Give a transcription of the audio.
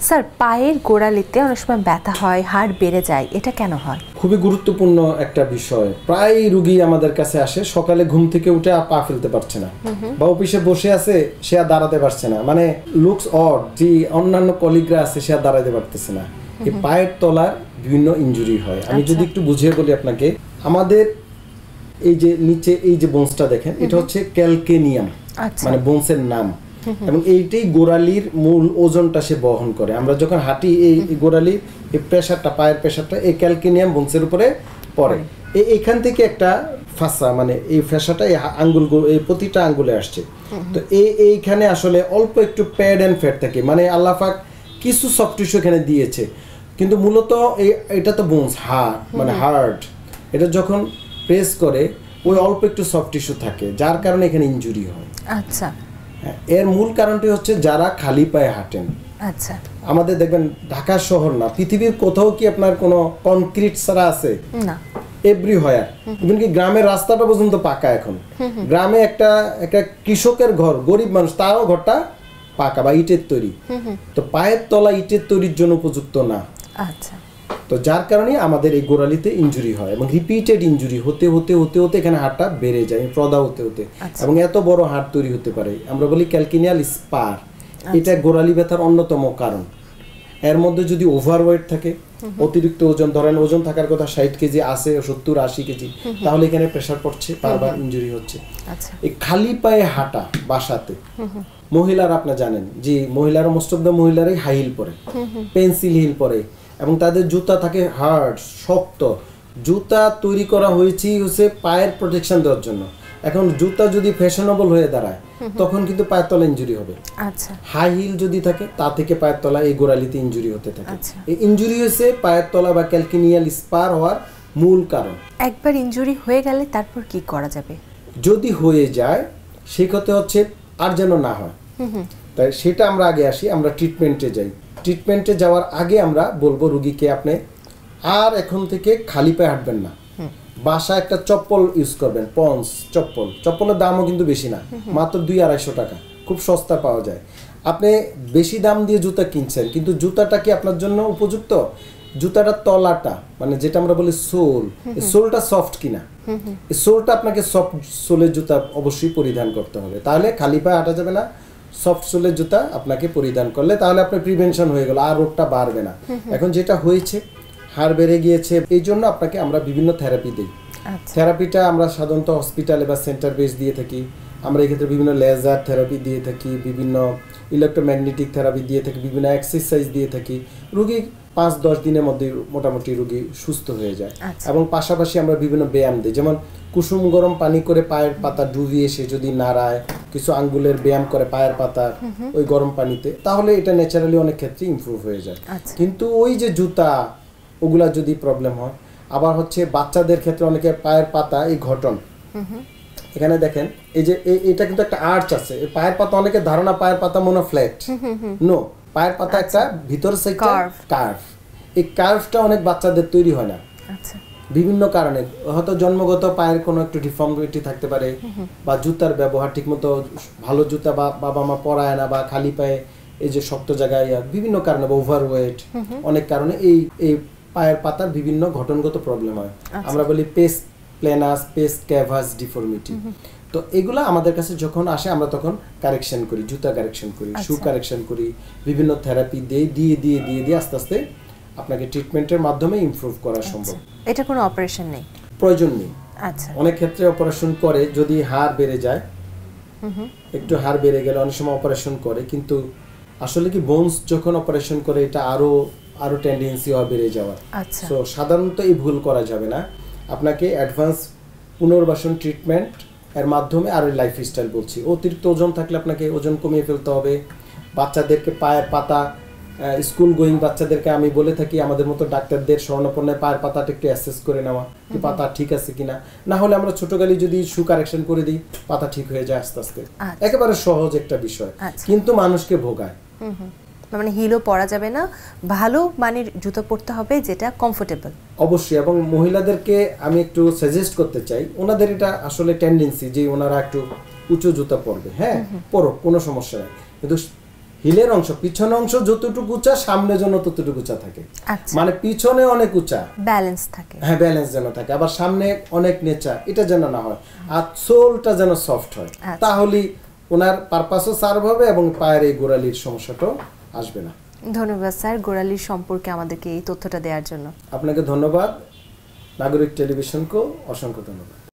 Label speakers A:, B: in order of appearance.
A: Sir পায়ের গোড়ালিতে অনেক সময় ব্যথা হয়, হাড় বেড়ে যায়, এটা কেন হয়?
B: খুবই গুরুত্বপূর্ণ একটা বিষয়। প্রায় রোগী আমাদের কাছে আসে সকালে ঘুম থেকে উঠে পা ফেলতে পারছে না, বা অফিসে বসে আছে সে আর দাঁড়াতে পারছে না, মানে লুকস অড, যে অন্যান্য কলিগরা আছে সে আর দাঁড়াতে পারতেছে না। এই পায়ের তলার বিভিন্ন ইনজুরি হয়। আমি যদি একটু বুঝিয়ে বলি আপনাকে, আমাদের এই যে নিচে এই যে বোনসটা দেখেন, এটা হচ্ছে ক্যালকেনিয়াম, মানে বোনসের নাম, এবং এইটাই গোড়ালির মূল ওজনটা সে বহন করে। আমরা যখন হাঁটি এই গোড়ালির এই প্রেসারটা, পায়ের প্রেসারটা এই ক্যালকেনিয়াম বোনসের উপরে পড়ে। এইখান থেকে একটা ফাঁসা, মানে এই ফ্যাসাটা এই আঙ্গুল, এই প্রতিটা আঙ্গুলে আসছে। তো এইখানে আসলে অল্প একটু প্যাড অ্যান্ড ফ্যাট থাকে, মানে আল্লাহ পাক কিছু সফট টিস্যু এখানে দিয়েছে, কিন্তু মূলত এটা তো বোনস, মানে হার্ট, এটা যখন প্রেস করে ওই অল্প একটু সফট টিস্যু থাকে, যার কারণে এখানে ইনজুরি হয়।
A: আচ্ছা,
B: এর মূল কারণটি হচ্ছে যারা খালি পায়ে হাঁটেন।
A: আচ্ছা,
B: আমাদের দেখবেন ঢাকা শহর না, পৃথিবীর কোথাও কি আপনার কোনো কনক্রিট ছাড়া আছে?
A: না।
B: এভরিহোয়ার, এমনকি গ্রামের রাস্তাটা পর্যন্ত পাকা। এখন গ্রামে একটা কৃষকের ঘর, গরিব মানুষ, তারও ঘরটা পাকা বা ইটের তৈরি। তো পায়ের তলা ইটের তৈরির জন্য উপযুক্ত না।
A: আচ্ছা,
B: তো যার কারণে আমাদের এই গোড়ালিতে ইনজুরি হয়, এবং রিপিটেড ইনজুরি হতে হতে হতে হতে এখানে হাড়টা বেড়ে যায়, প্রদা হতে হতে, এবং এত বড় হাড় তৈরি হতে পারে। আমরা বলি ক্যালকেনিয়াল স্পার। এটা গোড়ালি ব্যথার অন্যতম কারণ। এর মধ্যে যদি ওভারওয়েট থাকে, অতিরিক্ত ওজন, ধরেন ওজন থাকার কথা 60 কেজি, আছে 70-80 কেজি, তাহলে এখানে প্রেসার পড়ছে, বারবার ইনজুরি হচ্ছে। এই খালি পায়ে হাঁটা বাসাতে, মহিলারা আপনি জানেন যে মহিলারা, মোস্ট অফ দ্য মহিলারাই হাই হিল পরে, পেন্সিল হিল পরে, এবং তাদের জুতা থাকে হার্ড, শক্ত। জুতা তৈরি করা হচ্ছে পায়ের প্রোটেকশন দেওয়ার জন্য। এখন জুতা যদি ফ্যাশনেবল হয়ে দাঁড়ায়, তখন কিন্তু পায়ের তলা ইনজুরি হবে।
A: আচ্ছা,
B: হাই হিল যদি থাকে, তা থেকে পায়ের তলা এই গোড়ালিতে ইনজুরি হতে থাকে। এই ইনজুরি হচ্ছে পায়ের তলা বা ক্যালকেনিয়াল স্পার হওয়ার মূল কারণ।
A: একবার ইনজুরি হয়ে গেলে তারপর কি করা যাবে?
B: যদি হয়ে যায় সেক্ষেত্রে হচ্ছে আর যেন না হয়, তাই সেটা আমরা আগে আসি, আমরা ট্রিটমেন্টে যাই। ট্রিটমেন্টে যাওয়ার আগে আমরা বলবো রুগীকে, আপনি আর এখন থেকে খালি পায়ে হাঁটবেন না, বাসা একটা চপ্পল ইউজ করবেন, পন্স চপ্পল। চপ্পলের দামও কিন্তু বেশি না, মাত্র 200-250 টাকা, খুব সস্তা পাওয়া যায়। আপনি বেশি দাম দিয়ে জুতা কিনছেন, কিন্তু জুতাটা কি আপনার জন্য উপযুক্ত? জুতাটার তলাটা, মানে যেটা আমরা বলি সোল, সোলটা সফট কিনা, এই সোলটা আপনাকে সফট সোলের জুতা অবশ্যই পরিধান করতে হবে, তাহলে খালি পায়ে হাঁটা যাবে না। সফট সোলের জুতা আপনাকে পরিধান করলে তাহলে আপনার প্রিভেনশন হয়ে গেল, আর রোগটা বাড়বে না। এখন যেটা হয়েছে, হাড় বেড়ে গিয়েছে, এই জন্য আপনাকে আমরা বিভিন্ন থেরাপি দিই। থেরাপিটা আমরা সাধারণত হসপিটালে বা সেন্টার বেস দিয়ে থাকি। আমরা এক্ষেত্রে বিভিন্ন লেজার থেরাপি দিয়ে থাকি, বিভিন্ন ইলেকট্রোম্যাগনেটিক থেরাপি দিয়ে থাকি, বিভিন্ন এক্সারসাইজ দিয়ে থাকি। রুগী 5-10 দিনের মধ্যে মোটামুটি রুগী সুস্থ হয়ে যায়। এবং পাশাপাশি আমরা বিভিন্ন ব্যায়াম দিই, যেমন কুসুম গরম পানি করে পায়ের পাতা ডুবিয়ে সে যদি নাড়ায়, কিছু আঙ্গুলের ব্যায়াম করে পায়ের পাতার ওই গরম পানিতে, তাহলে এটা ন্যাচারালি অনেক ক্ষেত্রে ইমপ্রুভ হয়ে যায়। কিন্তু ওই যে জুতা, ওগুলা যদি প্রবলেম হয়, আবার হচ্ছে বাচ্চাদের ক্ষেত্রে অনেকে পায়ের পাতা, এই ঘটন এখানে দেখেন, এই যে এটা কিন্তু একটা আর্চ আছে, এই পায়ের পাতা, অনেকে ধারণা পায়ের পাতা মনে ফ্ল্যাট, নো, পায়ের পাতা একটা ভিতর সাইড কার্ভ। এই কার্ভটা অনেক বাচ্চাদের তৈরি হয় না, বিভিন্ন কারণে। হয়তো জন্মগত পায়ের কোনো একটু ডিফর্মিটি থাকতে পারে, বা জুতার ব্যবহার ঠিকমতো, ভালো জুতা বা বাবা মা পরায় না, বা খালি পায়ে এই যে শক্ত জায়গায়, বিভিন্ন কারণে, বা ওভারওয়েট, অনেক কারণে এই পায়ের পাতার বিভিন্ন ঘটনগত প্রবলেম হয়। আমরা বলি pace planus, pace cavus deformity. তো এগুলো আমাদের কাছে যখন আসে, আমরা তখন কারেকশন করি, জুতা কারেকশন করি, শু কারেকশন করি, বিভিন্ন থেরাপি দিয়ে আস্তে আস্তে আপনাকে ট্রিটমেন্টের মাধ্যমে ইমপ্রুভ করা সম্ভব।
A: এটা কোনো অপারেশন নেই,
B: প্রয়োজন নেই।
A: আচ্ছা,
B: অনেক ক্ষেত্রে অপারেশন করে, যদি হাড় বেড়ে যায়, একটু হাড় বেড়ে গেলে অনেক সময় অপারেশন করে, কিন্তু আসলে কি বোনস যখন অপারেশন করে, এটা আরো টেন্ডেন্সি হয় বেড়ে যাওয়ার। সো সাধারণত এই ভুল করা যাবে না। আপনাকে অ্যাডভান্স পুনর্বাসন ট্রিটমেন্ট এর মাধ্যমে, আর লাইফস্টাইল বলছি, অতিরিক্ত ওজন থাকলে আপনাকে ওজন কমিয়ে ফেলতে হবে। বাচ্চাদেরকে পায়ের পাতা, স্কুল গোয়িং বাচ্চাদেরকে আমি বলে থাকি, আমাদের মতো ডাক্তারদের স্বর্ণপর্ণায় পায়ের পাতাটা একটু অ্যাসেস করে নেওয়া, যে পাতা ঠিক আছে কিনা। না হলে আমরা ছোটকালে যদি শু কারেকশন করে দিই, পাতা ঠিক হয়ে যায় আস্তে আস্তে। একেবারে সহজ একটা বিষয়, কিন্তু মানুষকে ভোগায়।
A: মানে হিলও পরা যাবে না, ভালো মানের জুতো পরতে হবে যেটা কমফোর্টেবল।
B: অবশ্যই। এবং মহিলাদেরকে আমি একটু সাজেস্ট করতে চাই, ওনাদের এটা আসলে টেন্ডেন্সি যে ওনারা একটু উঁচু জুতা পরবে, হ্যাঁ পরো, কোনো সমস্যা নেই, কিন্তু হিলের অংশ পিছনের অংশ যতটুকু উঁচা সামনে যেন ততটুকু উঁচা থাকে,
A: আচ্ছা
B: মানে পিছনে অনেক উঁচা,
A: ব্যালেন্স থাকে।
B: হ্যাঁ ব্যালেন্স যেন থাকে, আবার সামনে অনেক নেচা, এটা যেন না হয়, আর সোলটা যেন সফট হয়, তাহলেই ওনার পারপাসও সার্ভ হবে এবং পায়ের এই গোড়ালির সমস্যাটাও আসবে না।
A: ধন্যবাদ স্যার গোড়ালির সম্পর্কে আমাদেরকে এই তথ্যটা দেওয়ার জন্য।
B: আপনাকে ধন্যবাদ, নাগরিক টেলিভিশনকেও অসংখ্য ধন্যবাদ।